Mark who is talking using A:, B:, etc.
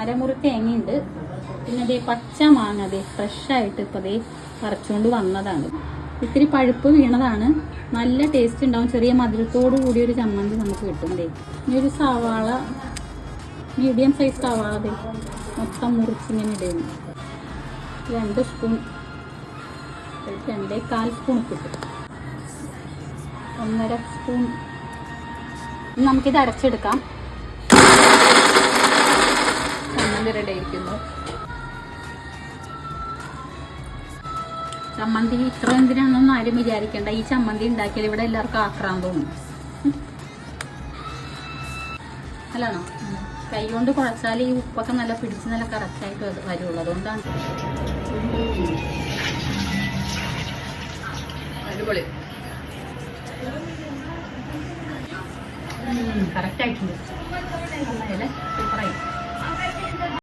A: അരമുറി തേങ്ങയുണ്ട്. പിന്നെ അതേ പച്ച മാങ്ങ അതേ ഫ്രഷായിട്ട് ഇപ്പോൾ അതേ പറിച്ചുകൊണ്ട് വന്നതാണ്. ഇത്തിരി പഴുപ്പ് വീണതാണ്. നല്ല ടേസ്റ്റ് ഉണ്ടാവും. ചെറിയ മധുരത്തോടു കൂടി ഒരു ചമ്മന്തി നമുക്ക് കിട്ടും. ദേ ഇനി ഒരു സവാള, മീഡിയം സൈസ് സവാള ദേ മൊത്തം മുറിച്ചിങ്ങനെ ഇടുന്നു. 2 സ്പൂൺ, 2.25 സ്പൂൺ കിട്ടും. 1.5 സ്പൂൺ. നമുക്കിത് അരച്ചെടുക്കാം. ചമ്മന്തി റെഡി ആയിരിക്കുന്നു. ചമ്മന്തി ഇത്ര എന്തിനാണെന്നൊന്നും ആരും വിചാരിക്കേണ്ട. ഈ ചമ്മന്തി ഉണ്ടാക്കിയാൽ ഇവിടെ എല്ലാവർക്കും ആക്രാന്തവും. അല്ലാണോ? കൈ കൊണ്ട് കുഴച്ചാൽ ഈ ഉപ്പൊക്കെ നല്ല പിടിച്ച് നല്ല കറക്റ്റായിട്ട് വരുള്ളൂ. അതുകൊണ്ടാണ്. അടിപൊളി, കറക്റ്റായിട്ടുണ്ട്. സൂപ്പറായി.